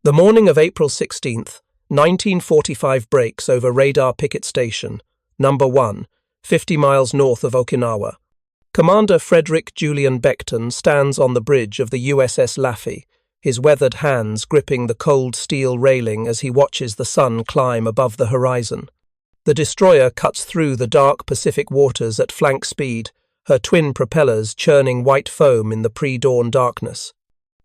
The morning of April 16th, 1945 breaks over radar Picket Station, number 1, 50 miles north of Okinawa. Commander Frederick Julian Becton stands on the bridge of the USS Laffey, his weathered hands gripping the cold steel railing as he watches the sun climb above the horizon. The destroyer cuts through the dark Pacific waters at flank speed, her twin propellers churning white foam in the pre-dawn darkness.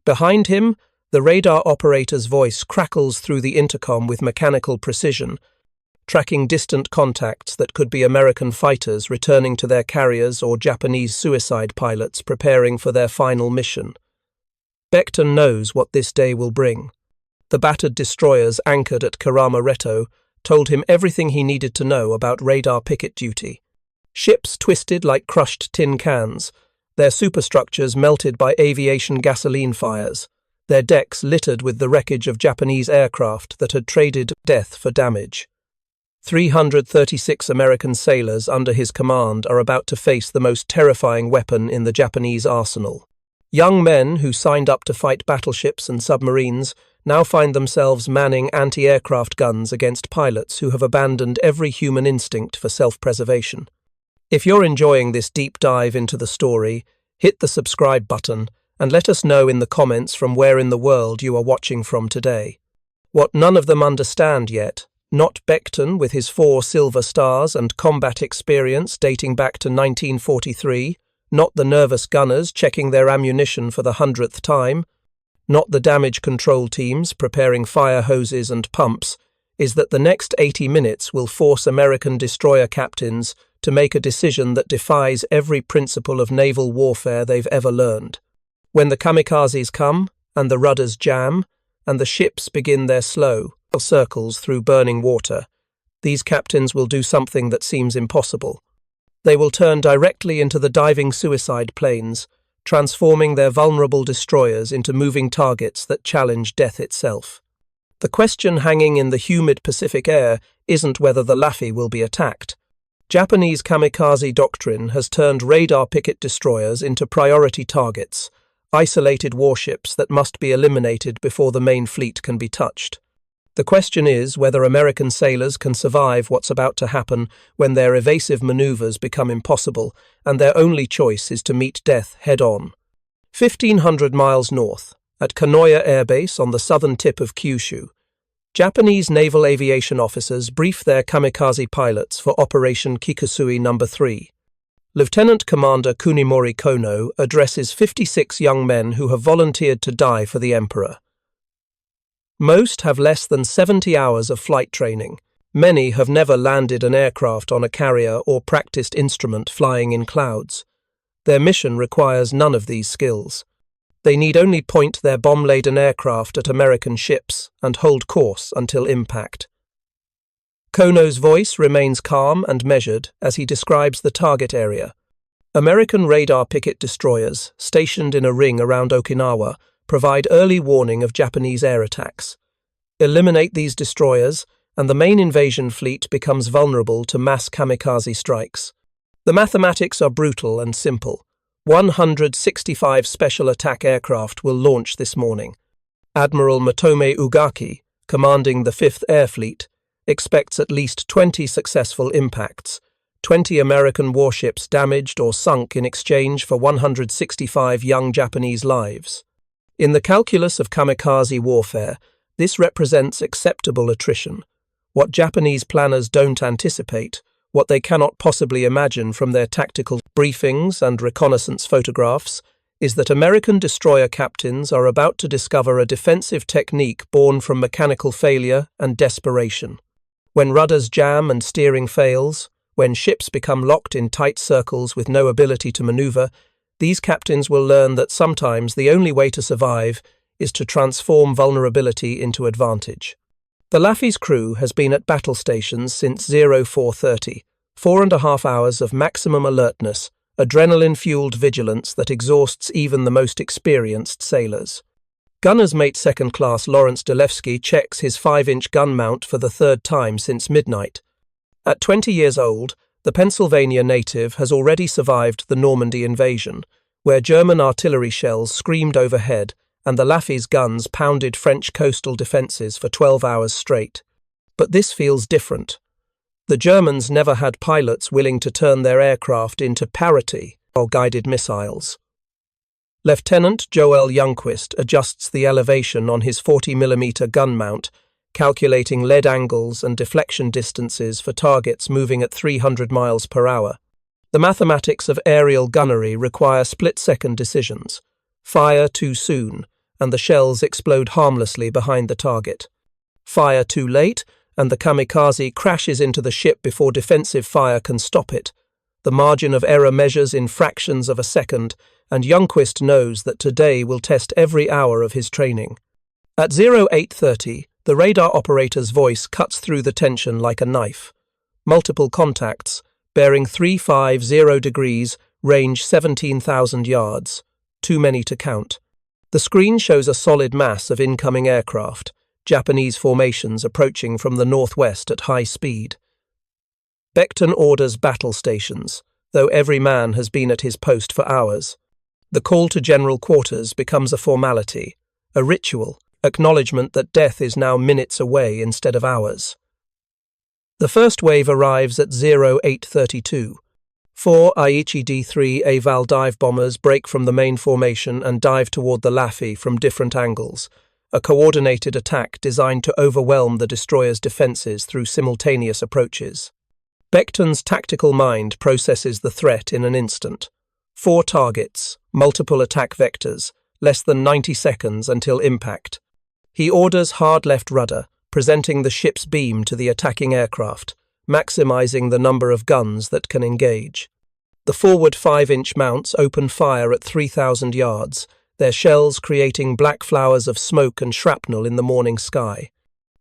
Behind him, the radar operator's voice crackles through the intercom with mechanical precision, tracking distant contacts that could be American fighters returning to their carriers or Japanese suicide pilots preparing for their final mission. Becton knows what this day will bring. The battered destroyers anchored at Kerama Retto told him everything he needed to know about radar picket duty. Ships twisted like crushed tin cans, their superstructures melted by aviation gasoline fires, their decks littered with the wreckage of Japanese aircraft that had traded death for damage. 336 American sailors under his command are about to face the most terrifying weapon in the Japanese arsenal. Young men who signed up to fight battleships and submarines now find themselves manning anti-aircraft guns against pilots who have abandoned every human instinct for self-preservation. If you're enjoying this deep dive into the story, hit the subscribe button and let us know in the comments from where in the world you are watching from today. What none of them understand yet, not Becton with his 4 silver stars and combat experience dating back to 1943, not the nervous gunners checking their ammunition for the 100th time, not the damage control teams preparing fire hoses and pumps, is that the next 80 minutes will force American destroyer captains to make a decision that defies every principle of naval warfare they've ever learned. When the kamikazes come, and the rudders jam, and the ships begin their slow circles through burning water, these captains will do something that seems impossible. They will turn directly into the diving suicide planes, transforming their vulnerable destroyers into moving targets that challenge death itself. The question hanging in the humid Pacific air isn't whether the Laffey will be attacked. Japanese kamikaze doctrine has turned radar picket destroyers into priority targets, isolated warships that must be eliminated before the main fleet can be touched. The question is whether American sailors can survive what's about to happen when their evasive maneuvers become impossible and their only choice is to meet death head-on. 1,500 miles north, at Kanoya Air Base on the southern tip of Kyushu, Japanese naval aviation officers brief their kamikaze pilots for Operation Kikusui No. 3. Lieutenant Commander Kunimori Kono addresses 56 young men who have volunteered to die for the Emperor. Most have less than 70 hours of flight training. Many have never landed an aircraft on a carrier or practiced instrument flying in clouds. Their mission requires none of these skills. They need only point their bomb-laden aircraft at American ships and hold course until impact. Kono's voice remains calm and measured as he describes the target area. American radar picket destroyers, stationed in a ring around Okinawa, provide early warning of Japanese air attacks. Eliminate these destroyers, and the main invasion fleet becomes vulnerable to mass kamikaze strikes. The mathematics are brutal and simple. 165 special attack aircraft will launch this morning. Admiral Motome Ugaki, commanding the 5th Air Fleet, expects at least 20 successful impacts, 20 American warships damaged or sunk in exchange for 165 young Japanese lives. In the calculus of kamikaze warfare, this represents acceptable attrition. What Japanese planners don't anticipate, what they cannot possibly imagine from their tactical briefings and reconnaissance photographs, is that American destroyer captains are about to discover a defensive technique born from mechanical failure and desperation. When rudders jam and steering fails, when ships become locked in tight circles with no ability to maneuver, these captains will learn that sometimes the only way to survive is to transform vulnerability into advantage. The Laffey's crew has been at battle stations since 0430, 4.5 hours of maximum alertness, adrenaline-fueled vigilance that exhausts even the most experienced sailors. Gunner's Mate Second Class Lawrence Delevsky checks his 5-inch gun mount for the 3rd time since midnight. At 20 years old, the Pennsylvania native has already survived the Normandy invasion, where German artillery shells screamed overhead and the Laffey's guns pounded French coastal defences for 12 hours straight. But this feels different. The Germans never had pilots willing to turn their aircraft into parity or guided missiles. Lieutenant Joel Youngquist adjusts the elevation on his 40mm gun mount, calculating lead angles and deflection distances for targets moving at 300 miles per hour. The mathematics of aerial gunnery require split-second decisions. Fire too soon, and the shells explode harmlessly behind the target. Fire too late, and the kamikaze crashes into the ship before defensive fire can stop it. The margin of error measures in fractions of a second, and Youngquist knows that today will test every hour of his training. At 0830, the radar operator's voice cuts through the tension like a knife. Multiple contacts, bearing 350 degrees, range 17,000 yards. Too many to count. The screen shows a solid mass of incoming aircraft, Japanese formations approaching from the northwest at high speed. Becton orders battle stations, though every man has been at his post for hours. The call to general quarters becomes a formality, a ritual, acknowledgement that death is now minutes away instead of hours. The first wave arrives at 0832. 4 Aichi D-3 Aval dive bombers break from the main formation and dive toward the Laffey from different angles, a coordinated attack designed to overwhelm the destroyer's defences through simultaneous approaches. Becton's tactical mind processes the threat in an instant. 4 targets, multiple attack vectors, less than 90 seconds until impact. He orders hard left rudder, presenting the ship's beam to the attacking aircraft, maximizing the number of guns that can engage. The forward 5-inch mounts open fire at 3,000 yards, their shells creating black flowers of smoke and shrapnel in the morning sky.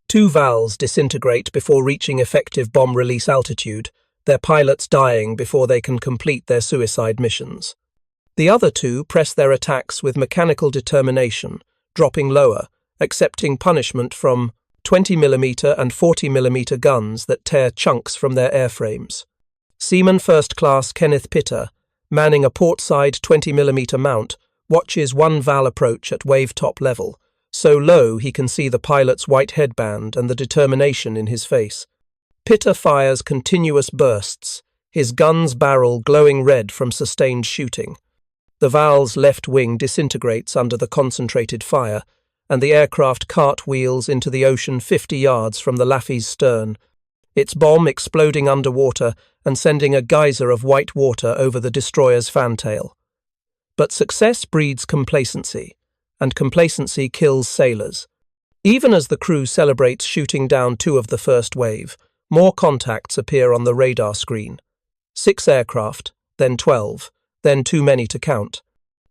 2 valves disintegrate before reaching effective bomb release altitude, their pilots dying before they can complete their suicide missions. The other 2 press their attacks with mechanical determination, dropping lower, accepting punishment from 20mm and 40mm guns that tear chunks from their airframes. Seaman First Class Kenneth Pitter, manning a portside 20mm mount, watches one VAL approach at wave-top level, so low he can see the pilot's white headband and the determination in his face. Pitter fires continuous bursts, his gun's barrel glowing red from sustained shooting. The VAL's left wing disintegrates under the concentrated fire, and the aircraft cartwheels into the ocean 50 yards from the Laffey's stern, its bomb exploding underwater and sending a geyser of white water over the destroyer's fantail. But success breeds complacency, and complacency kills sailors. Even as the crew celebrates shooting down 2 of the first wave, more contacts appear on the radar screen. 6 aircraft, then 12, then too many to count.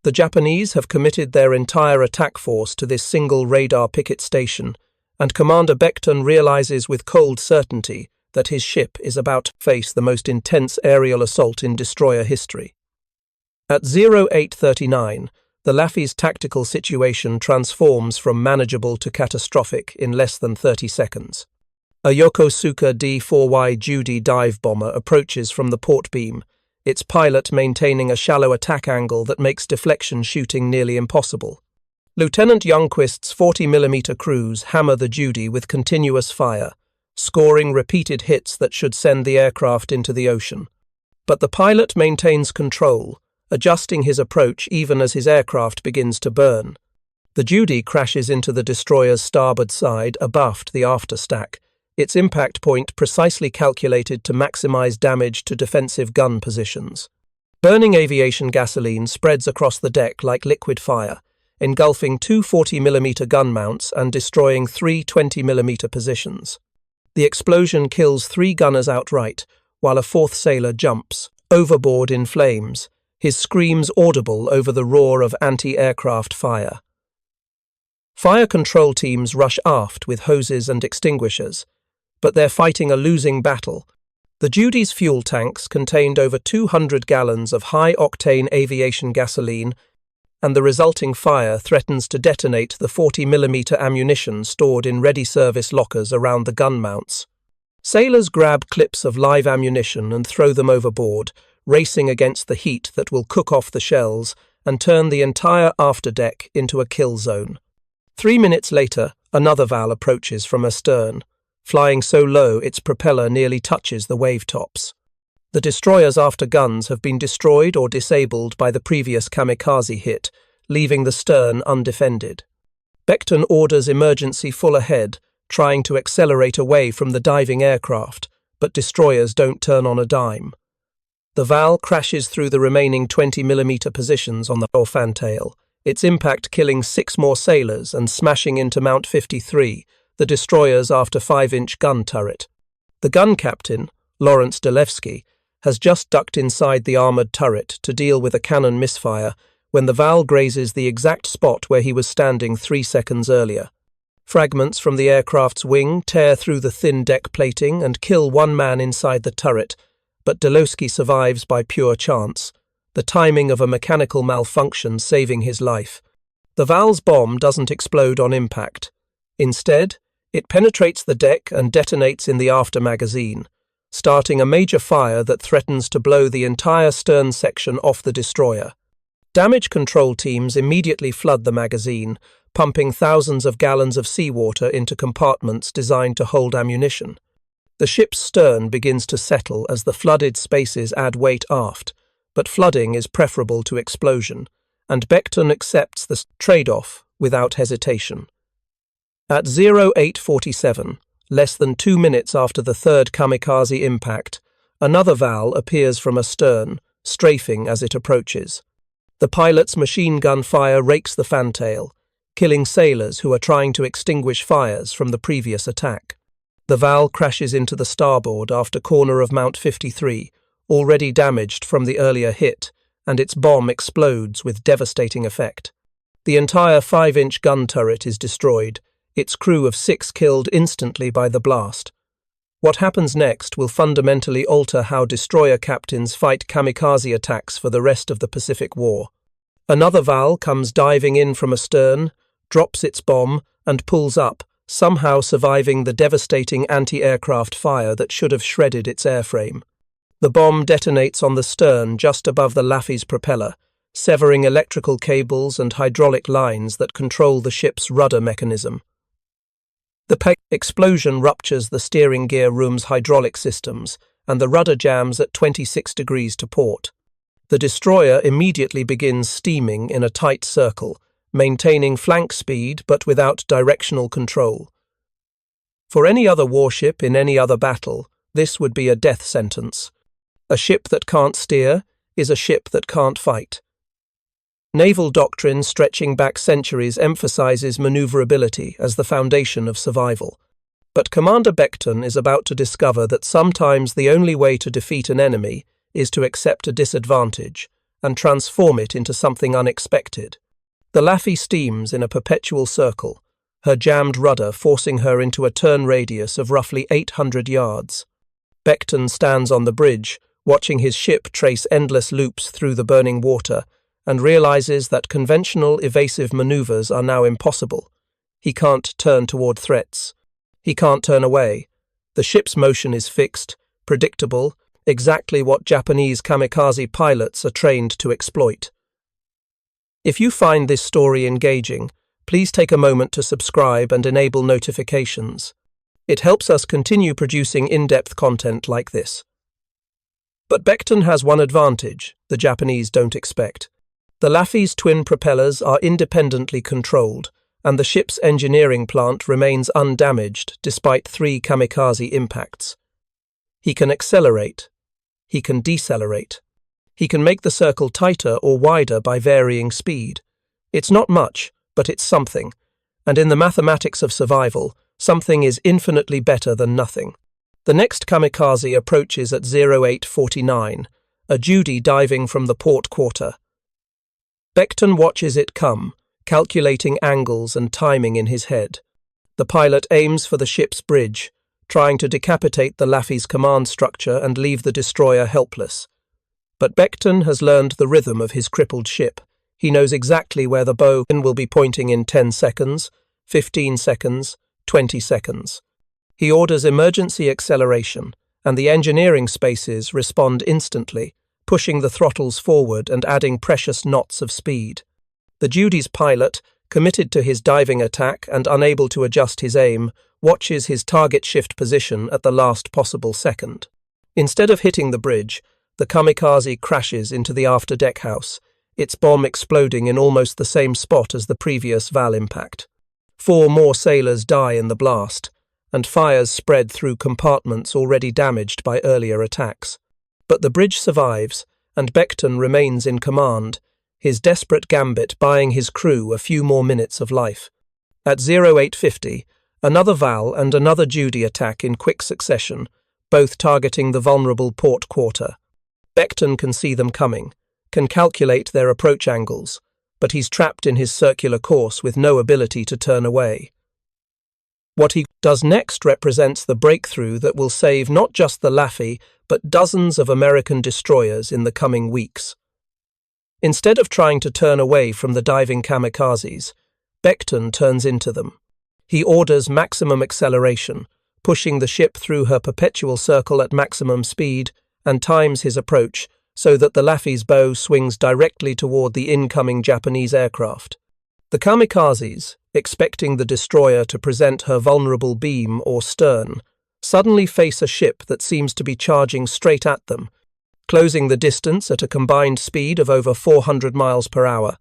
The Japanese have committed their entire attack force to this single radar picket station, and Commander Becton realizes with cold certainty that his ship is about to face the most intense aerial assault in destroyer history. At 0839, the Laffey's tactical situation transforms from manageable to catastrophic in less than 30 seconds. A Yokosuka D-4Y Judy dive bomber approaches from the port beam, its pilot maintaining a shallow attack angle that makes deflection shooting nearly impossible. Lieutenant Youngquist's 40mm crews hammer the Judy with continuous fire, scoring repeated hits that should send the aircraft into the ocean. But the pilot maintains control, adjusting his approach even as his aircraft begins to burn. The Judy crashes into the destroyer's starboard side abaft the afterstack, its impact point precisely calculated to maximize damage to defensive gun positions. Burning aviation gasoline spreads across the deck like liquid fire, engulfing 2 40mm gun mounts and destroying 3 20mm positions. The explosion kills 3 gunners outright, while a 4th sailor jumps, overboard in flames, his screams audible over the roar of anti-aircraft fire. Fire control teams rush aft with hoses and extinguishers, but they're fighting a losing battle. The Judy's fuel tanks contained over 200 gallons of high-octane aviation gasoline, and the resulting fire threatens to detonate the 40mm ammunition stored in ready-service lockers around the gun mounts. Sailors grab clips of live ammunition and throw them overboard, racing against the heat that will cook off the shells and turn the entire afterdeck into a kill zone. 3 minutes later, another Val approaches from astern, flying so low its propeller nearly touches the wave tops. The destroyer's after guns have been destroyed or disabled by the previous kamikaze hit, leaving the stern undefended. Becton orders emergency full ahead, trying to accelerate away from the diving aircraft, but destroyers don't turn on a dime. The Val crashes through the remaining 20mm positions on the fantail, its impact killing 6 more sailors and smashing into Mount 53, the destroyer's after 5-inch gun turret. The gun captain, Lawrence Delevsky, has just ducked inside the armoured turret to deal with a cannon misfire when the Val grazes the exact spot where he was standing 3 seconds earlier. Fragments from the aircraft's wing tear through the thin deck plating and kill 1 man inside the turret, but Delevsky survives by pure chance, the timing of a mechanical malfunction saving his life. The Val's bomb doesn't explode on impact. Instead, it penetrates the deck and detonates in the after magazine, starting a major fire that threatens to blow the entire stern section off the destroyer. Damage control teams immediately flood the magazine, pumping thousands of gallons of seawater into compartments designed to hold ammunition. The ship's stern begins to settle as the flooded spaces add weight aft, but flooding is preferable to explosion, and Becton accepts the trade-off without hesitation. At 0847, less than 2 minutes after the third kamikaze impact, another Val appears from astern, strafing as it approaches. The pilot's machine gun fire rakes the fantail, killing sailors who are trying to extinguish fires from the previous attack. The Val crashes into the starboard after corner of Mount 53, already damaged from the earlier hit, and its bomb explodes with devastating effect. The entire 5-inch gun turret is destroyed, its crew of 6 killed instantly by the blast. What happens next will fundamentally alter how destroyer captains fight kamikaze attacks for the rest of the Pacific War. Another Val comes diving in from astern, drops its bomb, and pulls up, somehow surviving the devastating anti-aircraft fire that should have shredded its airframe. The bomb detonates on the stern just above the Laffey's propeller, severing electrical cables and hydraulic lines that control the ship's rudder mechanism. The explosion ruptures the steering gear room's hydraulic systems, and the rudder jams at 26 degrees to port. The destroyer immediately begins steaming in a tight circle, maintaining flank speed but without directional control. For any other warship in any other battle, this would be a death sentence. A ship that can't steer is a ship that can't fight. Naval doctrine stretching back centuries emphasizes maneuverability as the foundation of survival. But Commander Becton is about to discover that sometimes the only way to defeat an enemy is to accept a disadvantage and transform it into something unexpected. The Laffey steams in a perpetual circle, her jammed rudder forcing her into a turn radius of roughly 800 yards. Becton stands on the bridge, watching his ship trace endless loops through the burning water, and realizes that conventional evasive maneuvers are now impossible. He can't turn toward threats. He can't turn away. The ship's motion is fixed, predictable, exactly what Japanese kamikaze pilots are trained to exploit. If you find this story engaging, please take a moment to subscribe and enable notifications. It helps us continue producing in-depth content like this. But Becton has one advantage the Japanese don't expect. The Laffey's twin propellers are independently controlled, and the ship's engineering plant remains undamaged despite 3 kamikaze impacts. He can accelerate. He can decelerate. He can make the circle tighter or wider by varying speed. It's not much, but it's something, and in the mathematics of survival, something is infinitely better than nothing. The next kamikaze approaches at 0849, a Judy diving from the port quarter. Becton watches it come, calculating angles and timing in his head. The pilot aims for the ship's bridge, trying to decapitate the Laffey's command structure and leave the destroyer helpless. But Becton has learned the rhythm of his crippled ship. He knows exactly where the bow will be pointing in 10 seconds, 15 seconds, 20 seconds. He orders emergency acceleration, and the engineering spaces respond instantly, pushing the throttles forward and adding precious knots of speed. The Judy's pilot, committed to his diving attack and unable to adjust his aim, watches his target shift position at the last possible second. Instead of hitting the bridge, the kamikaze crashes into the after-deck house, its bomb exploding in almost the same spot as the previous VAL impact. 4 more sailors die in the blast, and fires spread through compartments already damaged by earlier attacks. But the bridge survives, and Becton remains in command, his desperate gambit buying his crew a few more minutes of life. At 0850, another VAL and another Judy attack in quick succession, both targeting the vulnerable port quarter. Becton can see them coming, can calculate their approach angles, but he's trapped in his circular course with no ability to turn away. What he does next represents the breakthrough that will save not just the Laffey, but dozens of American destroyers in the coming weeks. Instead of trying to turn away from the diving kamikazes, Becton turns into them. He orders maximum acceleration, pushing the ship through her perpetual circle at maximum speed, and times his approach so that the Laffey's bow swings directly toward the incoming Japanese aircraft. The kamikazes, expecting the destroyer to present her vulnerable beam or stern, suddenly face a ship that seems to be charging straight at them, closing the distance at a combined speed of over 400 miles per hour.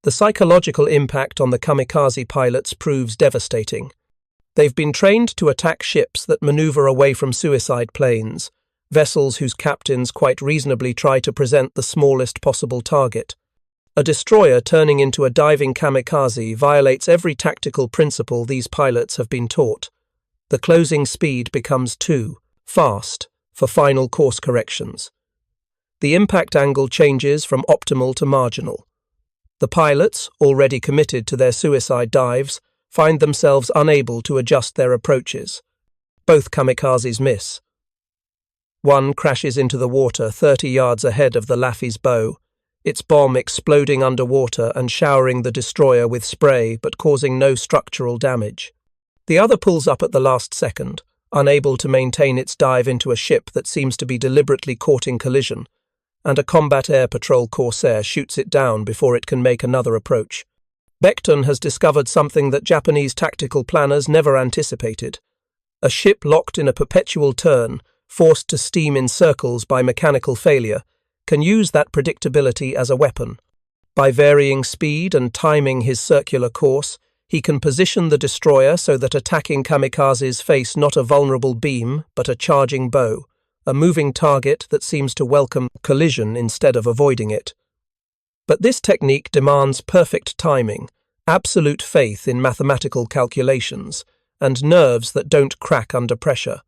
The psychological impact on the kamikaze pilots proves devastating. They've been trained to attack ships that maneuver away from suicide planes, vessels whose captains quite reasonably try to present the smallest possible target. A destroyer turning into a diving kamikaze violates every tactical principle these pilots have been taught. The closing speed becomes too fast for final course corrections. The impact angle changes from optimal to marginal. The pilots, already committed to their suicide dives, find themselves unable to adjust their approaches. Both kamikazes miss. One crashes into the water 30 yards ahead of the Laffey's bow, its bomb exploding underwater and showering the destroyer with spray but causing no structural damage. The other pulls up at the last second, unable to maintain its dive into a ship that seems to be deliberately courting collision, and a combat air patrol corsair shoots it down before it can make another approach. Becton has discovered something that Japanese tactical planners never anticipated. A ship locked in a perpetual turn, forced to steam in circles by mechanical failure, can use that predictability as a weapon. By varying speed and timing his circular course, he can position the destroyer so that attacking kamikazes face not a vulnerable beam, but a charging bow, a moving target that seems to welcome collision instead of avoiding it. But this technique demands perfect timing, absolute faith in mathematical calculations, and nerves that don't crack under pressure.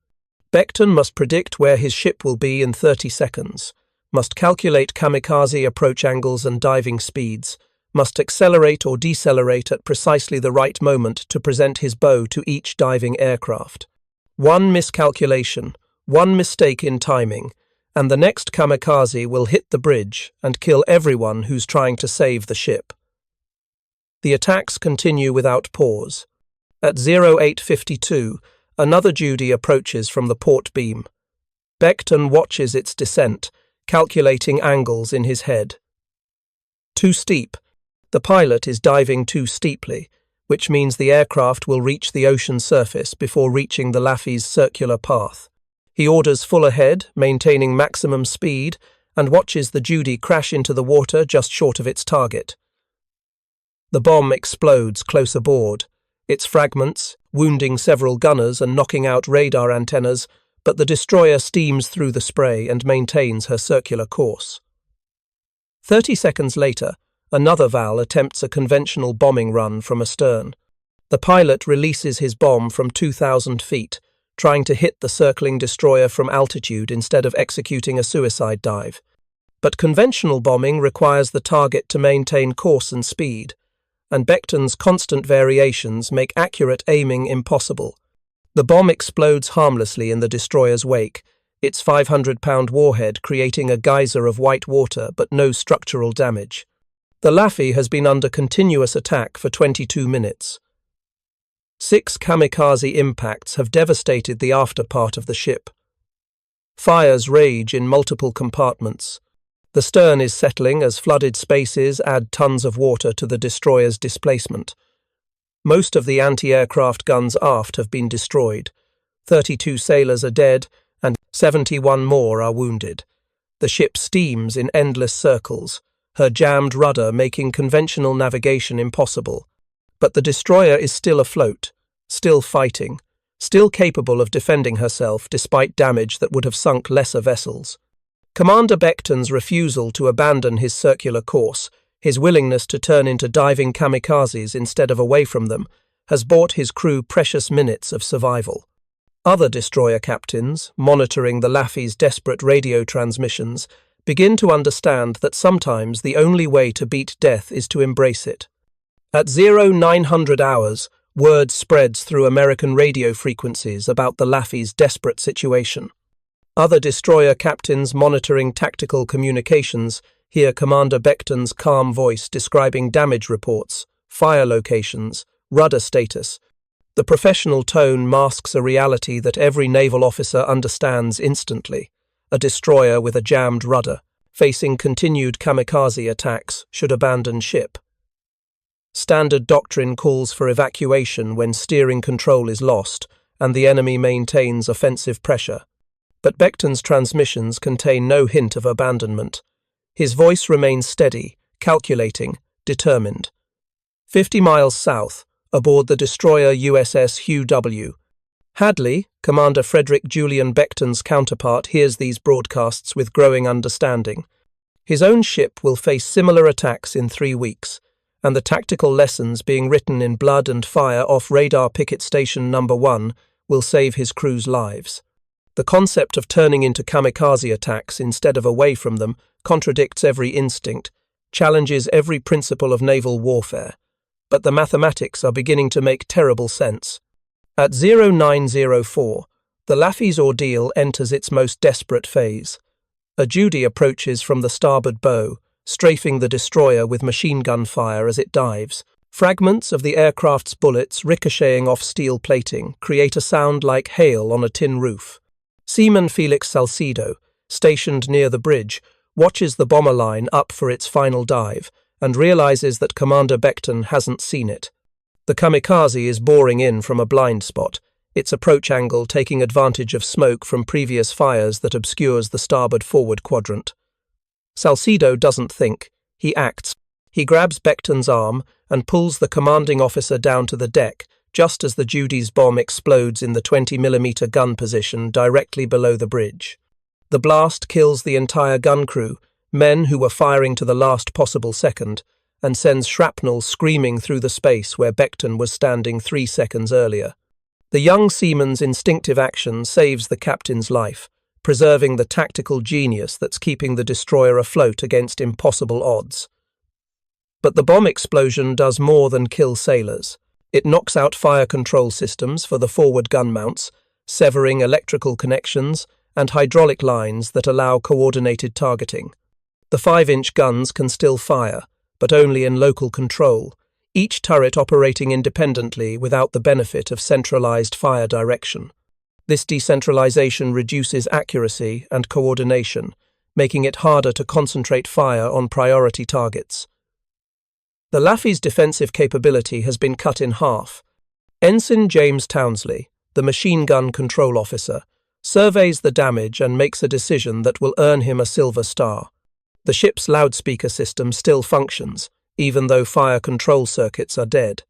Becton must predict where his ship will be in 30 seconds, must calculate kamikaze approach angles and diving speeds, must accelerate or decelerate at precisely the right moment to present his bow to each diving aircraft. One miscalculation, one mistake in timing, and the next kamikaze will hit the bridge and kill everyone who's trying to save the ship. The attacks continue without pause. At 0852, another Judy approaches from the port beam. Becton watches its descent, calculating angles in his head. Too steep. The pilot is diving too steeply, which means the aircraft will reach the ocean surface before reaching the Laffey's circular path. He orders full ahead, maintaining maximum speed, and watches the Judy crash into the water just short of its target. The bomb explodes close aboard, its fragments wounding several gunners and knocking out radar antennas, but the destroyer steams through the spray and maintains her circular course. 30 seconds later, another VAL attempts a conventional bombing run from astern. The pilot releases his bomb from 2,000 feet, trying to hit the circling destroyer from altitude instead of executing a suicide dive. But conventional bombing requires the target to maintain course and speed, and Becton's constant variations make accurate aiming impossible. The bomb explodes harmlessly in the destroyer's wake, its 500-pound warhead creating a geyser of white water but no structural damage. The Laffey has been under continuous attack for 22 minutes. 6 kamikaze impacts have devastated the after part of the ship. Fires rage in multiple compartments. The stern is settling as flooded spaces add tons of water to the destroyer's displacement. Most of the anti-aircraft guns aft have been destroyed. 32 sailors are dead, and 71 more are wounded. The ship steams in endless circles, her jammed rudder making conventional navigation impossible. But the destroyer is still afloat, still fighting, still capable of defending herself despite damage that would have sunk lesser vessels. Commander Becton's refusal to abandon his circular course, his willingness to turn into diving kamikazes instead of away from them, has bought his crew precious minutes of survival. Other destroyer captains, monitoring the Laffey's desperate radio transmissions, begin to understand that sometimes the only way to beat death is to embrace it. At 0900 hours, word spreads through American radio frequencies about the Laffey's desperate situation. Other destroyer captains monitoring tactical communications hear Commander Becton's calm voice describing damage reports, fire locations, rudder status. The professional tone masks a reality that every naval officer understands instantly. A destroyer with a jammed rudder, facing continued kamikaze attacks, should abandon ship. Standard doctrine calls for evacuation when steering control is lost and the enemy maintains offensive pressure. But Becton's transmissions contain no hint of abandonment. His voice remains steady, calculating, determined. 50 miles south, aboard the destroyer USS Hugh W. Hadley, Commander Frederick Julian Becton's counterpart, hears these broadcasts with growing understanding. His own ship will face similar attacks in 3 weeks, and the tactical lessons being written in blood and fire off radar Picket Station No. 1 will save his crew's lives. The concept of turning into kamikaze attacks instead of away from them contradicts every instinct, challenges every principle of naval warfare. But the mathematics are beginning to make terrible sense. At 0904, the Laffey's ordeal enters its most desperate phase. A Judy approaches from the starboard bow, strafing the destroyer with machine gun fire as it dives. Fragments of the aircraft's bullets ricocheting off steel plating create a sound like hail on a tin roof. Seaman Felix Salcedo, stationed near the bridge, watches the bomber line up for its final dive and realizes that Commander Becton hasn't seen it. The kamikaze is boring in from a blind spot, its approach angle taking advantage of smoke from previous fires that obscures the starboard forward quadrant. Salcedo doesn't think, he acts. He grabs Becton's arm and pulls the commanding officer down to the deck just as the Judy's bomb explodes in the 20mm gun position directly below the bridge. The blast kills the entire gun crew, men who were firing to the last possible second, and sends shrapnel screaming through the space where Becton was standing 3 seconds earlier. The young seaman's instinctive action saves the captain's life, preserving the tactical genius that's keeping the destroyer afloat against impossible odds. But the bomb explosion does more than kill sailors. It knocks out fire control systems for the forward gun mounts, severing electrical connections and hydraulic lines that allow coordinated targeting. The 5-inch guns can still fire, but only in local control, each turret operating independently without the benefit of centralized fire direction. This decentralization reduces accuracy and coordination, making it harder to concentrate fire on priority targets. The Laffey's defensive capability has been cut in half. Ensign James Townsley, the machine gun control officer, surveys the damage and makes a decision that will earn him a Silver Star. The ship's loudspeaker system still functions, even though fire control circuits are dead.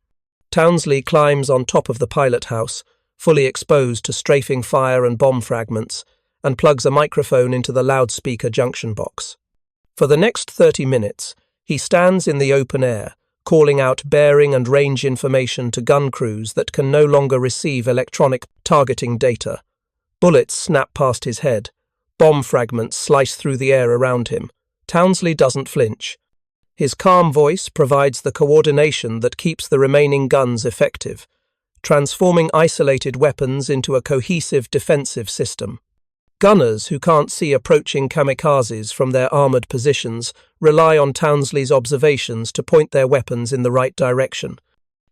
Townsley climbs on top of the pilot house, fully exposed to strafing fire and bomb fragments, and plugs a microphone into the loudspeaker junction box. For the next 30 minutes, he stands in the open air, calling out bearing and range information to gun crews that can no longer receive electronic targeting data. Bullets snap past his head. Bomb fragments slice through the air around him. Townsley doesn't flinch. His calm voice provides the coordination that keeps the remaining guns effective, transforming isolated weapons into a cohesive defensive system. Gunners who can't see approaching kamikazes from their armoured positions rely on Townsley's observations to point their weapons in the right direction.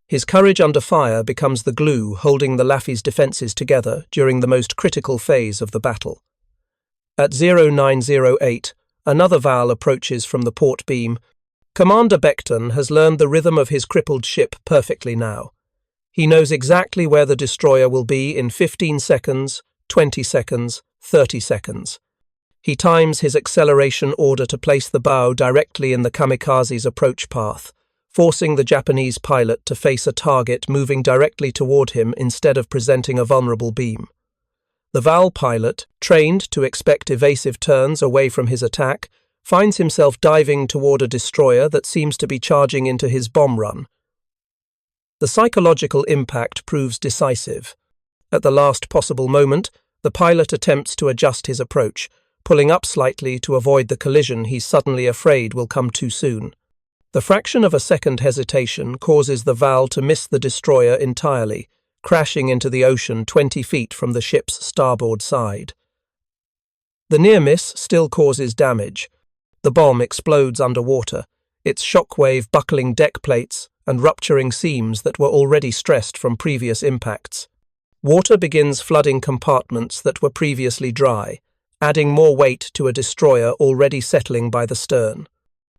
His courage under fire becomes the glue holding the Laffey's defences together during the most critical phase of the battle. At 0908, another Val approaches from the port beam. Commander Becton has learned the rhythm of his crippled ship perfectly now. He knows exactly where the destroyer will be in 15 seconds, 20 seconds, 30 seconds. He times his acceleration order to place the bow directly in the Kamikazes' approach path, forcing the Japanese pilot to face a target moving directly toward him instead of presenting a vulnerable beam. The Val pilot, trained to expect evasive turns away from his attack, finds himself diving toward a destroyer that seems to be charging into his bomb run. The psychological impact proves decisive. At the last possible moment, the pilot attempts to adjust his approach, pulling up slightly to avoid the collision he's suddenly afraid will come too soon. The fraction of a second hesitation causes the Val to miss the destroyer entirely, crashing into the ocean 20 feet from the ship's starboard side. The near miss still causes damage. The bomb explodes underwater, its shockwave buckling deck plates and rupturing seams that were already stressed from previous impacts. Water begins flooding compartments that were previously dry, adding more weight to a destroyer already settling by the stern.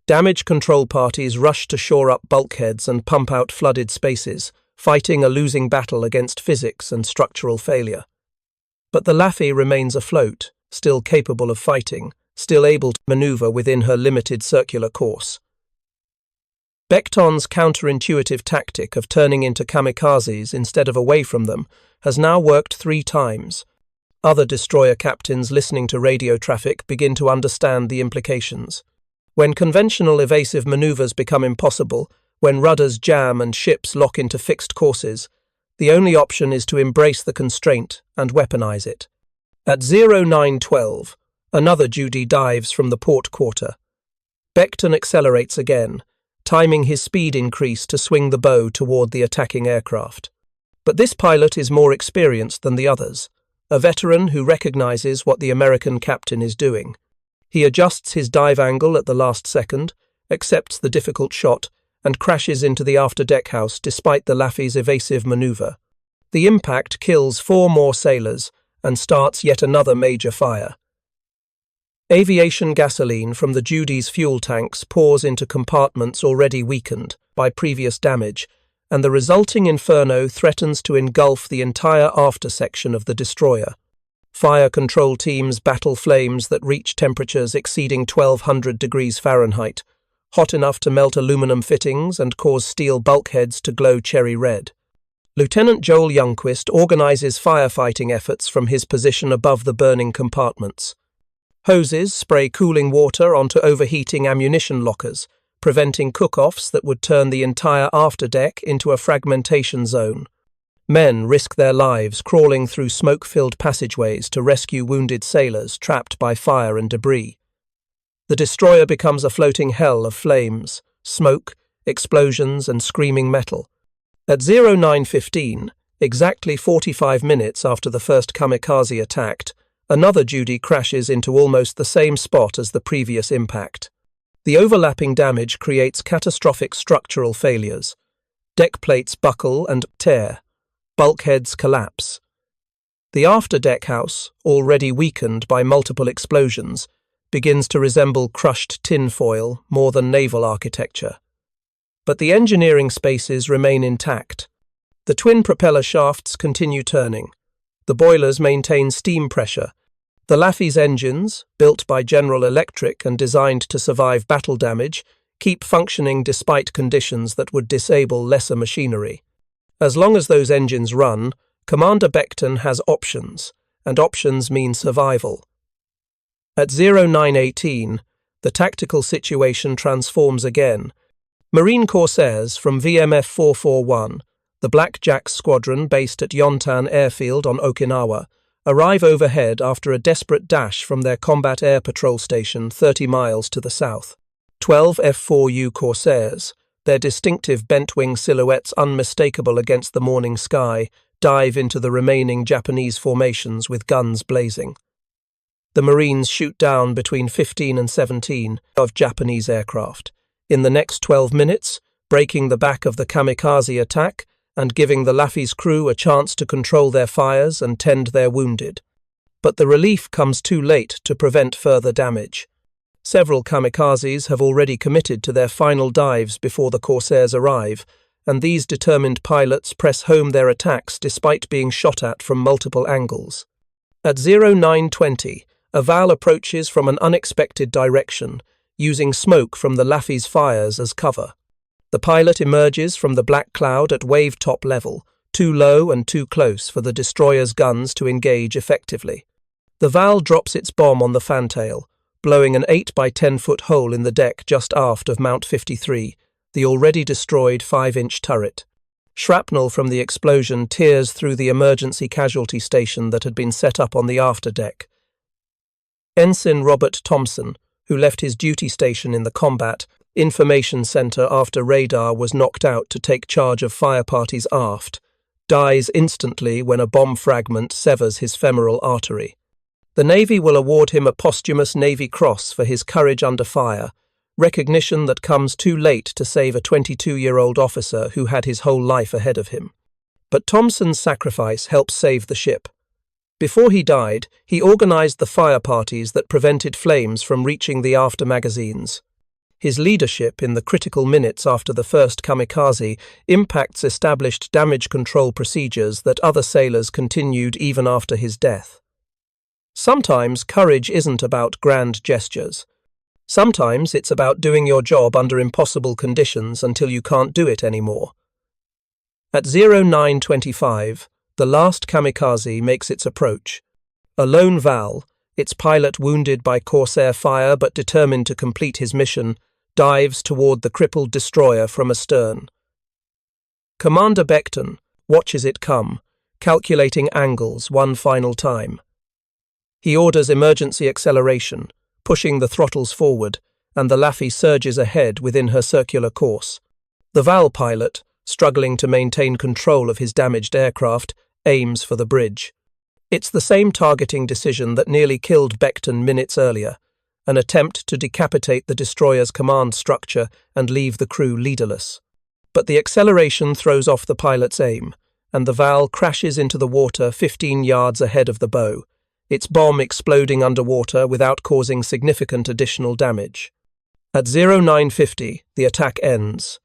Damage control parties rush to shore up bulkheads and pump out flooded spaces, fighting a losing battle against physics and structural failure. But the Laffey remains afloat, still capable of fighting, still able to maneuver within her limited circular course. Becton's counterintuitive tactic of turning into kamikazes instead of away from them has now worked 3 times. Other destroyer captains listening to radio traffic begin to understand the implications. When conventional evasive maneuvers become impossible, when rudders jam and ships lock into fixed courses, the only option is to embrace the constraint and weaponize it. At 0912, another Judy dives from the port quarter. Becton accelerates again, timing his speed increase to swing the bow toward the attacking aircraft. But this pilot is more experienced than the others, a veteran who recognizes what the American captain is doing. He adjusts his dive angle at the last second, accepts the difficult shot, and crashes into the after-deck house despite the Laffey's evasive maneuver. The impact kills 4 more sailors and starts yet another major fire. Aviation gasoline from the Judy's fuel tanks pours into compartments already weakened by previous damage, and the resulting inferno threatens to engulf the entire after section of the destroyer. Fire control teams battle flames that reach temperatures exceeding 1200 degrees Fahrenheit, hot enough to melt aluminum fittings and cause steel bulkheads to glow cherry red. Lieutenant Joel Youngquist organizes firefighting efforts from his position above the burning compartments. Hoses spray cooling water onto overheating ammunition lockers, preventing cook-offs that would turn the entire afterdeck into a fragmentation zone. Men risk their lives crawling through smoke-filled passageways to rescue wounded sailors trapped by fire and debris. The destroyer becomes a floating hell of flames, smoke, explosions, and screaming metal. At 0915, exactly 45 minutes after the first kamikaze attacked, another Judy crashes into almost the same spot as the previous impact. The overlapping damage creates catastrophic structural failures. Deck plates buckle and tear. Bulkheads collapse. The after-deck house, already weakened by multiple explosions, begins to resemble crushed tinfoil more than naval architecture. But the engineering spaces remain intact. The twin propeller shafts continue turning. The boilers maintain steam pressure. The Laffey's engines, built by General Electric and designed to survive battle damage, keep functioning despite conditions that would disable lesser machinery. As long as those engines run, Commander Becton has options, and options mean survival. At 0918, the tactical situation transforms again. Marine Corsairs from VMF 441, the Blackjack Squadron based at Yontan Airfield on Okinawa, arrive overhead after a desperate dash from their combat air patrol station 30 miles to the south. 12 F-4U Corsairs, their distinctive bent-wing silhouettes unmistakable against the morning sky, dive into the remaining Japanese formations with guns blazing. The Marines shoot down between 15 and 17 of Japanese aircraft. In the next 12 minutes, breaking the back of the kamikaze attack and giving the Laffey's crew a chance to control their fires and tend their wounded. But the relief comes too late to prevent further damage. Several kamikazes have already committed to their final dives before the Corsairs arrive, and these determined pilots press home their attacks despite being shot at from multiple angles. At 0920, a Val approaches from an unexpected direction, using smoke from the Laffey's fires as cover. The pilot emerges from the black cloud at wave-top level, too low and too close for the destroyer's guns to engage effectively. The Val drops its bomb on the fantail, blowing an 8 by 10-foot hole in the deck just aft of Mount 53, the already destroyed 5-inch turret. Shrapnel from the explosion tears through the emergency casualty station that had been set up on the afterdeck. Ensign Robert Thompson, who left his duty station in the Combat Information Center after radar was knocked out to take charge of fire parties aft, dies instantly when a bomb fragment severs his femoral artery. The Navy will award him a posthumous Navy Cross for his courage under fire, recognition that comes too late to save a 22-year-old officer who had his whole life ahead of him. But Thompson's sacrifice helps save the ship. Before he died, he organized the fire parties that prevented flames from reaching the after magazines. His leadership in the critical minutes after the first kamikaze impacts established damage control procedures that other sailors continued even after his death. Sometimes courage isn't about grand gestures. Sometimes it's about doing your job under impossible conditions until you can't do it anymore. At 0925, the last kamikaze makes its approach. A lone Val, its pilot wounded by Corsair fire but determined to complete his mission, dives toward the crippled destroyer from astern. Commander Becton watches it come, calculating angles one final time. He orders emergency acceleration, pushing the throttles forward, and the Laffey surges ahead within her circular course. The Val pilot, struggling to maintain control of his damaged aircraft, aims for the bridge. It's the same targeting decision that nearly killed Becton minutes earlier, an attempt to decapitate the destroyer's command structure and leave the crew leaderless. But the acceleration throws off the pilot's aim, and the Val crashes into the water 15 yards ahead of the bow, its bomb exploding underwater without causing significant additional damage. At 0950, the attack ends.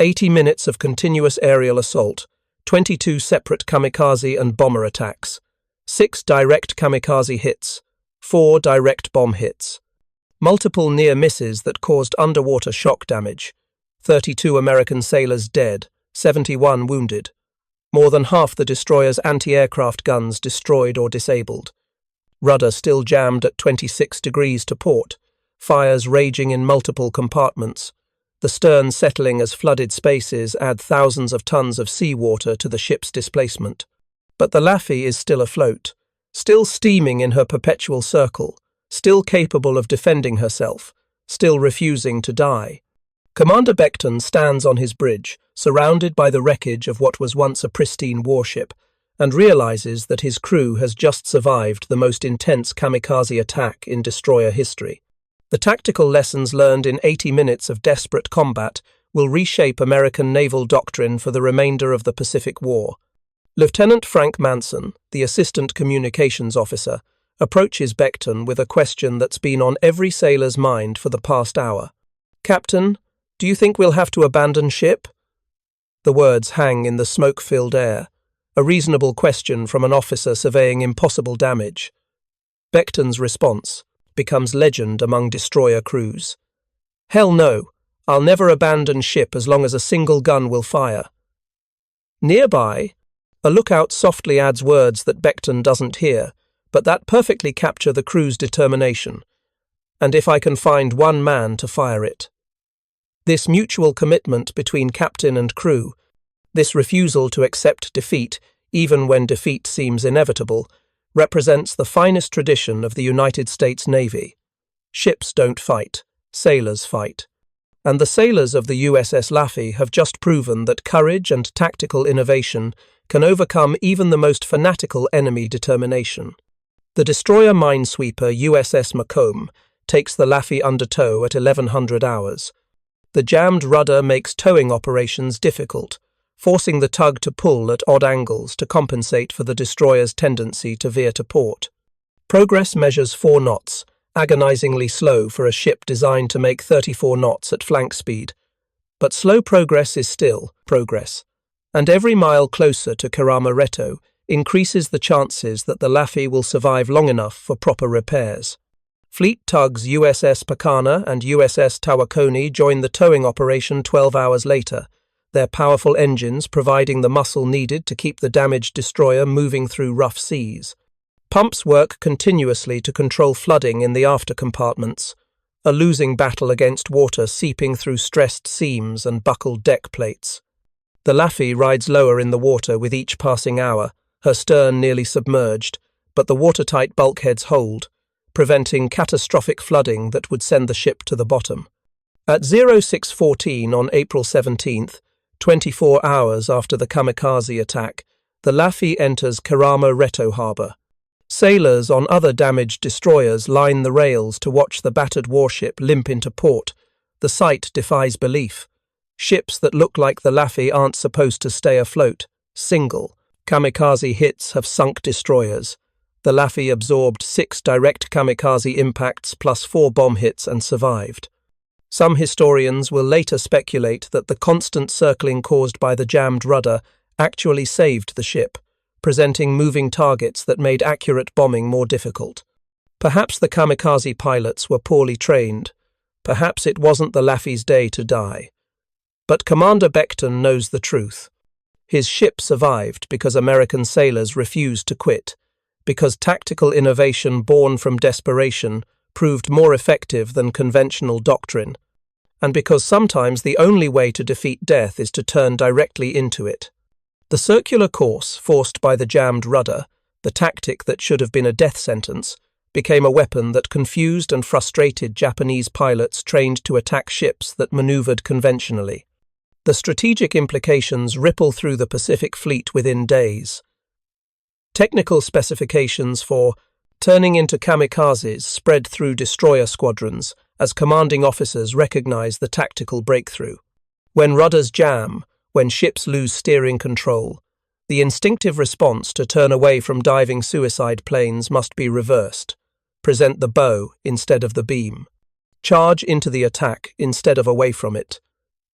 80 minutes of continuous aerial assault, 22 separate kamikaze and bomber attacks, 6 direct kamikaze hits, 4 direct bomb hits, multiple near misses that caused underwater shock damage, 32 American sailors dead, 71 wounded, more than half the destroyer's anti-aircraft guns destroyed or disabled, rudder still jammed at 26 degrees to port, fires raging in multiple compartments, the stern settling as flooded spaces add thousands of tons of seawater to the ship's displacement. But the Laffey is still afloat, still steaming in her perpetual circle, still capable of defending herself, still refusing to die. Commander Becton stands on his bridge, surrounded by the wreckage of what was once a pristine warship, and realizes that his crew has just survived the most intense kamikaze attack in destroyer history. The tactical lessons learned in 80 minutes of desperate combat will reshape American naval doctrine for the remainder of the Pacific War. Lieutenant Frank Manson, the assistant communications officer, approaches Becton with a question that's been on every sailor's mind for the past hour. "Captain, do you think we'll have to abandon ship?" The words hang in the smoke-filled air, a reasonable question from an officer surveying impossible damage. Becton's response becomes legend among destroyer crews. "Hell no, I'll never abandon ship as long as a single gun will fire." Nearby, a lookout softly adds words that Becton doesn't hear, but that perfectly capture the crew's determination. "And if I can find one man to fire it." This mutual commitment between captain and crew, this refusal to accept defeat, even when defeat seems inevitable, represents the finest tradition of the United States Navy. Ships don't fight, sailors fight. And the sailors of the USS Laffey have just proven that courage and tactical innovation can overcome even the most fanatical enemy determination. The destroyer minesweeper USS Macomb takes the Laffey under tow at 1100 hours. The jammed rudder makes towing operations difficult, forcing the tug to pull at odd angles to compensate for the destroyer's tendency to veer to port. Progress measures 4 knots, agonizingly slow for a ship designed to make 34 knots at flank speed. But slow progress is still progress, and every mile closer to Kerama Retto increases the chances that the Laffey will survive long enough for proper repairs. Fleet tugs USS Pakana and USS Tawakoni join the towing operation 12 hours later, their powerful engines providing the muscle needed to keep the damaged destroyer moving through rough seas. Pumps work continuously to control flooding in the after compartments, a losing battle against water seeping through stressed seams and buckled deck plates. The Laffey rides lower in the water with each passing hour, her stern nearly submerged, but the watertight bulkheads hold, preventing catastrophic flooding that would send the ship to the bottom. At 06:14 on April 17th, 24 hours after the Kamikaze attack, the Laffey enters Kerama Retto harbour. Sailors on other damaged destroyers line the rails to watch the battered warship limp into port. The sight defies belief. Ships that look like the Laffey aren't supposed to stay afloat. Single kamikaze hits have sunk destroyers. The Laffey absorbed 6 direct kamikaze impacts plus 4 bomb hits and survived. Some historians will later speculate that the constant circling caused by the jammed rudder actually saved the ship, presenting moving targets that made accurate bombing more difficult. Perhaps the kamikaze pilots were poorly trained. Perhaps it wasn't the Laffey's day to die. But Commander Becton knows the truth. His ship survived because American sailors refused to quit, because tactical innovation born from desperation proved more effective than conventional doctrine, and because sometimes the only way to defeat death is to turn directly into it. The circular course forced by the jammed rudder, the tactic that should have been a death sentence, became a weapon that confused and frustrated Japanese pilots trained to attack ships that maneuvered conventionally. The strategic implications ripple through the Pacific Fleet within days. Technical specifications for turning into kamikazes spread through destroyer squadrons as commanding officers recognize the tactical breakthrough. When rudders jam, when ships lose steering control, the instinctive response to turn away from diving suicide planes must be reversed. Present the bow instead of the beam. Charge into the attack instead of away from it.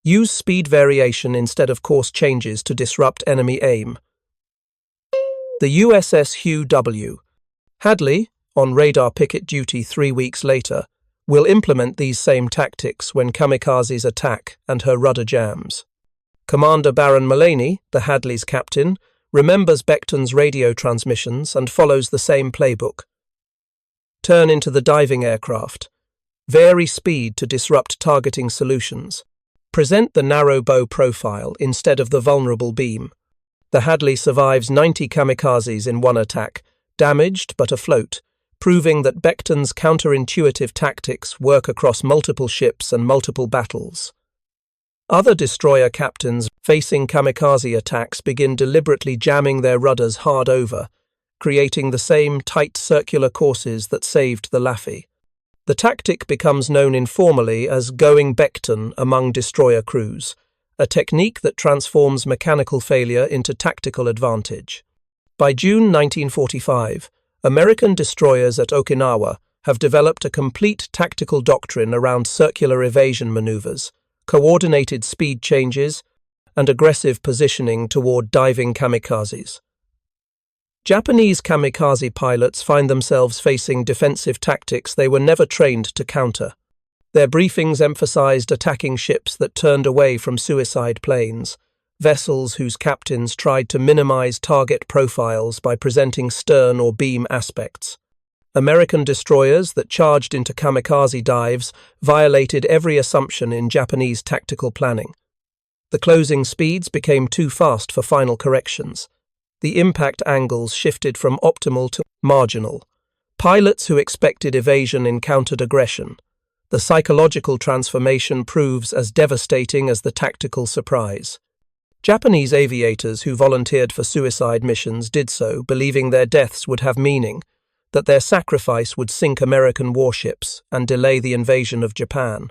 Use speed variation instead of course changes to disrupt enemy aim. The USS Hugh W. Hadley, on radar picket duty 3 weeks later, will implement these same tactics when kamikazes attack and her rudder jams. Commander Baron Mullaney, the Hadley's captain, remembers Becton's radio transmissions and follows the same playbook. Turn into the diving aircraft. Vary speed to disrupt targeting solutions. Present the narrow bow profile instead of the vulnerable beam. The Hadley survives 90 kamikazes in one attack, damaged but afloat, proving that Becton's counterintuitive tactics work across multiple ships and multiple battles. Other destroyer captains facing kamikaze attacks begin deliberately jamming their rudders hard over, creating the same tight circular courses that saved the Laffey. The tactic becomes known informally as going Becton among destroyer crews, a technique that transforms mechanical failure into tactical advantage. By June 1945, American destroyers at Okinawa have developed a complete tactical doctrine around circular evasion maneuvers, coordinated speed changes, and aggressive positioning toward diving kamikazes. Japanese kamikaze pilots find themselves facing defensive tactics they were never trained to counter. Their briefings emphasized attacking ships that turned away from suicide planes, vessels whose captains tried to minimize target profiles by presenting stern or beam aspects. American destroyers that charged into kamikaze dives violated every assumption in Japanese tactical planning. The closing speeds became too fast for final corrections. The impact angles shifted from optimal to marginal. Pilots who expected evasion encountered aggression. The psychological transformation proves as devastating as the tactical surprise. Japanese aviators who volunteered for suicide missions did so, believing their deaths would have meaning, that their sacrifice would sink American warships and delay the invasion of Japan.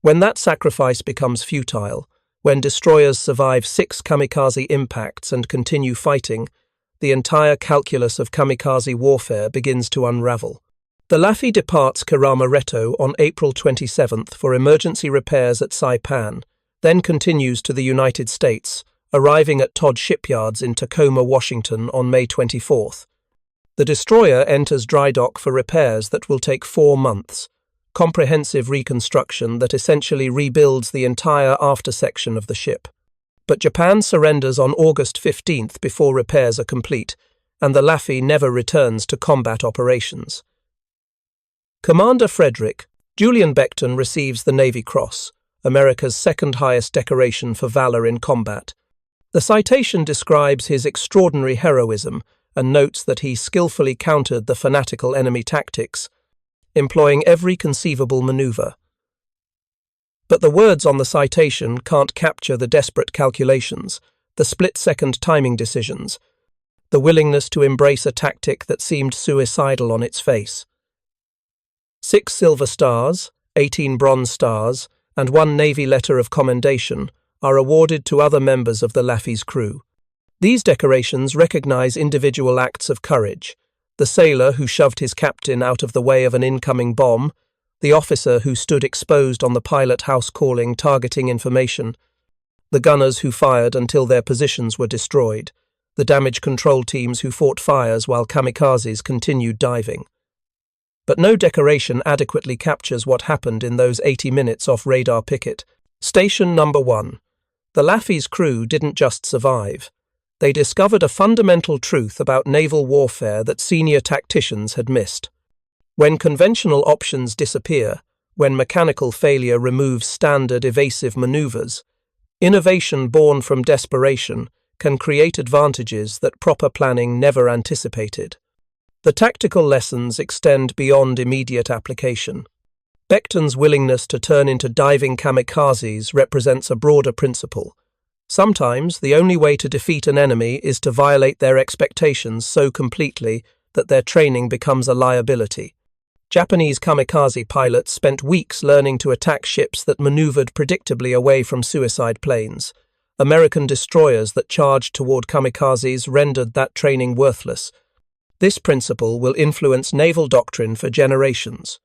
When that sacrifice becomes futile, when destroyers survive 6 kamikaze impacts and continue fighting, the entire calculus of kamikaze warfare begins to unravel. The Laffey departs Kerama Retto on April 27th for emergency repairs at Saipan, then continues to the United States, arriving at Todd Shipyards in Tacoma, Washington on May 24th. The destroyer enters dry dock for repairs that will take 4 months, comprehensive reconstruction that essentially rebuilds the entire after section of the ship. But Japan surrenders on August 15th before repairs are complete, and the Laffey never returns to combat operations. Commander Frederick Julian Becton receives the Navy Cross, America's second highest decoration for valor in combat. The citation describes his extraordinary heroism and notes that he skillfully countered the fanatical enemy tactics, employing every conceivable maneuver. But the words on the citation can't capture the desperate calculations, the split-second timing decisions, the willingness to embrace a tactic that seemed suicidal on its face. 6 silver stars, 18 bronze stars, and 1 Navy letter of commendation are awarded to other members of the Laffey's crew. These decorations recognize individual acts of courage: the sailor who shoved his captain out of the way of an incoming bomb, the officer who stood exposed on the pilot house calling targeting information, the gunners who fired until their positions were destroyed, the damage control teams who fought fires while kamikazes continued diving. But no decoration adequately captures what happened in those 80 minutes off radar Picket. Station number 1. The Laffey's crew didn't just survive. They discovered a fundamental truth about naval warfare that senior tacticians had missed. When conventional options disappear, when mechanical failure removes standard evasive maneuvers, innovation born from desperation can create advantages that proper planning never anticipated. The tactical lessons extend beyond immediate application. Becton's willingness to turn into diving kamikazes represents a broader principle. Sometimes the only way to defeat an enemy is to violate their expectations so completely that their training becomes a liability. Japanese kamikaze pilots spent weeks learning to attack ships that maneuvered predictably away from suicide planes. American destroyers that charged toward kamikazes rendered that training worthless. This principle will influence naval doctrine for generations.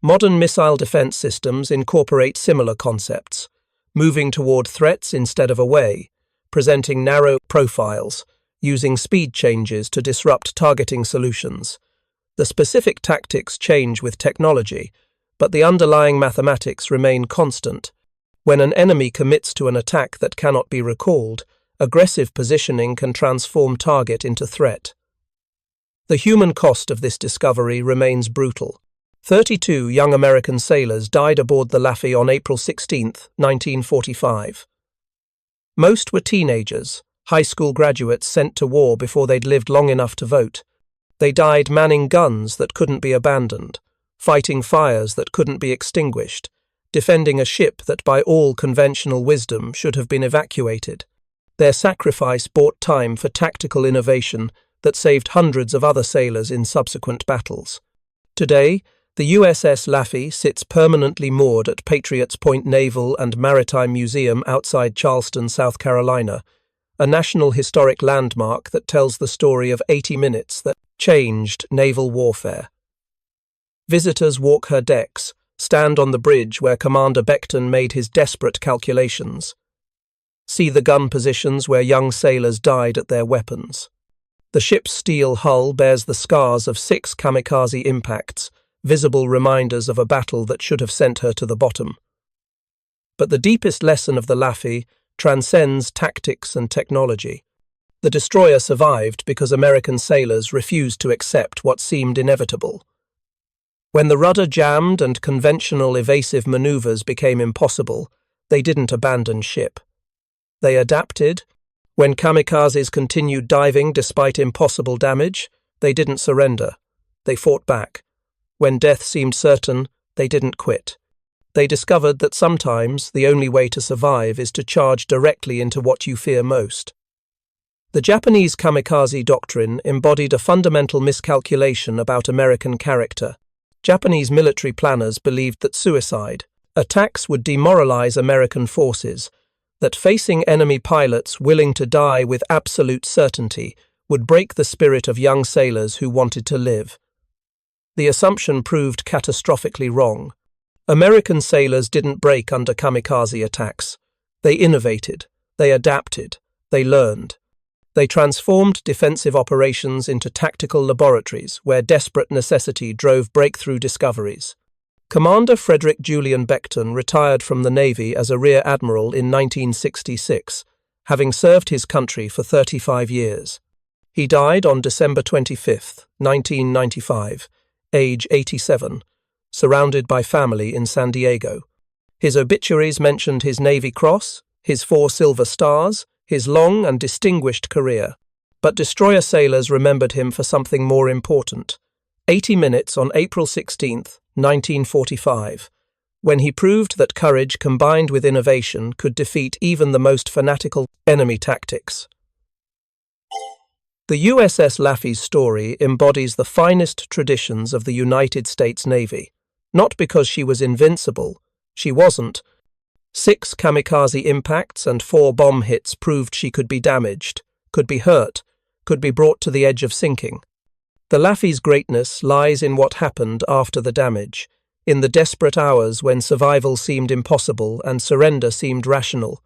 Modern missile defense systems incorporate similar concepts, moving toward threats instead of away, presenting narrow profiles, using speed changes to disrupt targeting solutions. The specific tactics change with technology, but the underlying mathematics remain constant. When an enemy commits to an attack that cannot be recalled, aggressive positioning can transform target into threat. The human cost of this discovery remains brutal. 32 young American sailors died aboard the Laffey on April 16, 1945. Most were teenagers, high school graduates sent to war before they'd lived long enough to vote. They died manning guns that couldn't be abandoned, fighting fires that couldn't be extinguished, defending a ship that by all conventional wisdom should have been evacuated. Their sacrifice bought time for tactical innovation that saved hundreds of other sailors in subsequent battles. Today, the USS Laffey sits permanently moored at Patriots Point Naval and Maritime Museum outside Charleston, South Carolina, a national historic landmark that tells the story of 80 minutes that changed naval warfare. Visitors walk her decks, stand on the bridge where Commander Becton made his desperate calculations. See the gun positions where young sailors died at their weapons. The ship's steel hull bears the scars of 6 kamikaze impacts, visible reminders of a battle that should have sent her to the bottom. But the deepest lesson of the Laffey transcends tactics and technology. The destroyer survived because American sailors refused to accept what seemed inevitable. When the rudder jammed and conventional evasive maneuvers became impossible, they didn't abandon ship. They adapted. When kamikazes continued diving despite impossible damage, they didn't surrender. They fought back. When death seemed certain, they didn't quit. They discovered that sometimes the only way to survive is to charge directly into what you fear most. The Japanese kamikaze doctrine embodied a fundamental miscalculation about American character. Japanese military planners believed that suicide, attacks would demoralize American forces, that facing enemy pilots willing to die with absolute certainty would break the spirit of young sailors who wanted to live. The assumption proved catastrophically wrong. American sailors didn't break under kamikaze attacks. They innovated, they adapted, they learned. They transformed defensive operations into tactical laboratories where desperate necessity drove breakthrough discoveries. Commander Frederick Julian Becton retired from the Navy as a Rear Admiral in 1966, having served his country for 35 years. He died on December 25, 1995, age 87, surrounded by family in San Diego. His obituaries mentioned his Navy Cross, his 4 silver stars, his long and distinguished career. But destroyer sailors remembered him for something more important. 80 minutes on April 16, 1945, when he proved that courage combined with innovation could defeat even the most fanatical enemy tactics. The USS Laffey's story embodies the finest traditions of the United States Navy. Not because she was invincible, she wasn't. 6 kamikaze impacts and 4 bomb hits proved she could be damaged, could be hurt, could be brought to the edge of sinking. The Laffey's greatness lies in what happened after the damage, in the desperate hours when survival seemed impossible and surrender seemed rational.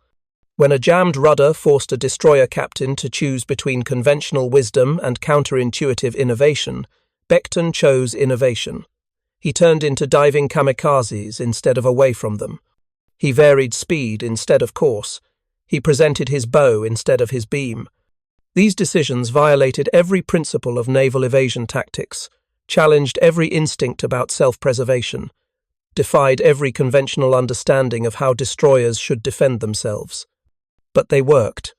When a jammed rudder forced a destroyer captain to choose between conventional wisdom and counterintuitive innovation, Becton chose innovation. He turned into diving kamikazes instead of away from them. He varied speed instead of course. He presented his bow instead of his beam. These decisions violated every principle of naval evasion tactics, challenged every instinct about self-preservation, defied every conventional understanding of how destroyers should defend themselves. But they worked.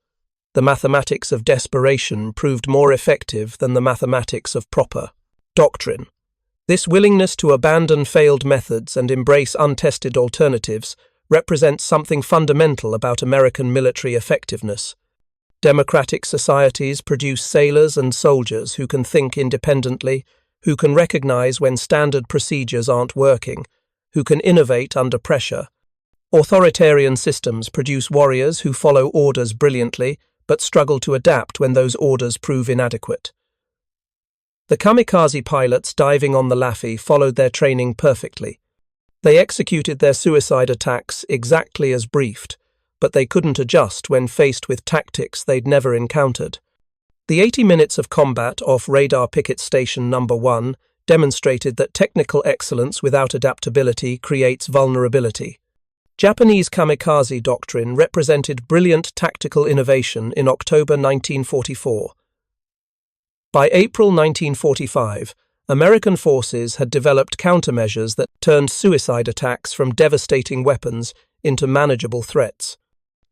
The mathematics of desperation proved more effective than the mathematics of proper doctrine. This willingness to abandon failed methods and embrace untested alternatives represents something fundamental about American military effectiveness. Democratic societies produce sailors and soldiers who can think independently, who can recognize when standard procedures aren't working, who can innovate under pressure. Authoritarian systems produce warriors who follow orders brilliantly, but struggle to adapt when those orders prove inadequate. The kamikaze pilots diving on the Laffey followed their training perfectly. They executed their suicide attacks exactly as briefed, but they couldn't adjust when faced with tactics they'd never encountered. The 80 minutes of combat off Radar Picket Station No. 1 demonstrated that technical excellence without adaptability creates vulnerability. Japanese kamikaze doctrine represented brilliant tactical innovation in October 1944. By April 1945, American forces had developed countermeasures that turned suicide attacks from devastating weapons into manageable threats.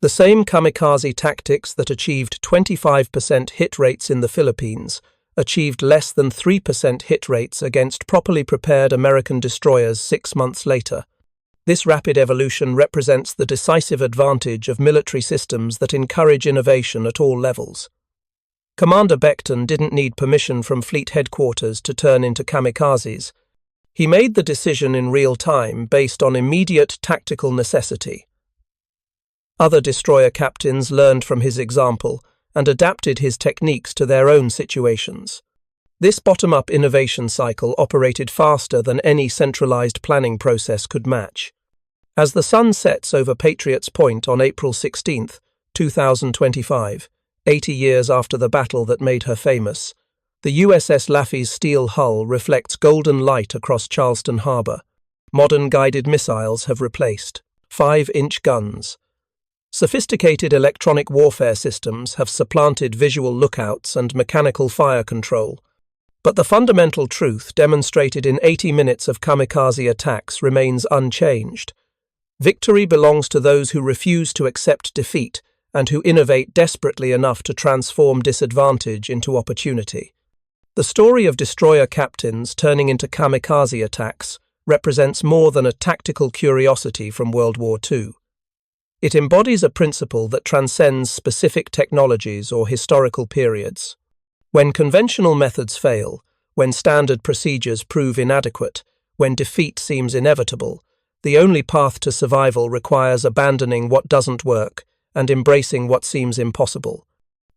The same kamikaze tactics that achieved 25% hit rates in the Philippines achieved less than 3% hit rates against properly prepared American destroyers 6 months later. This rapid evolution represents the decisive advantage of military systems that encourage innovation at all levels. Commander Becton didn't need permission from Fleet Headquarters to turn into kamikazes. He made the decision in real time based on immediate tactical necessity. Other destroyer captains learned from his example and adapted his techniques to their own situations. This bottom-up innovation cycle operated faster than any centralized planning process could match. As the sun sets over Patriots Point on April 16, 2025, 80 years after the battle that made her famous, the USS Laffey's steel hull reflects golden light across Charleston Harbor. Modern guided missiles have replaced 5-inch guns. Sophisticated electronic warfare systems have supplanted visual lookouts and mechanical fire control. But the fundamental truth demonstrated in 80 minutes of kamikaze attacks remains unchanged. Victory belongs to those who refuse to accept defeat and who innovate desperately enough to transform disadvantage into opportunity. The story of destroyer captains turning into kamikaze attacks represents more than a tactical curiosity from World War II. It embodies a principle that transcends specific technologies or historical periods. When conventional methods fail, when standard procedures prove inadequate, when defeat seems inevitable, the only path to survival requires abandoning what doesn't work and embracing what seems impossible.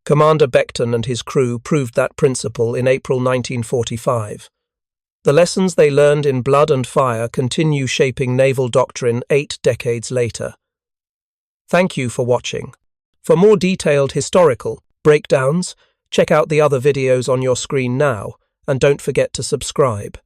Commander Becton and his crew proved that principle in April 1945. The lessons they learned in Blood and Fire continue shaping naval doctrine 8 decades later. Thank you for watching. For more detailed historical breakdowns, check out the other videos on your screen now, and don't forget to subscribe.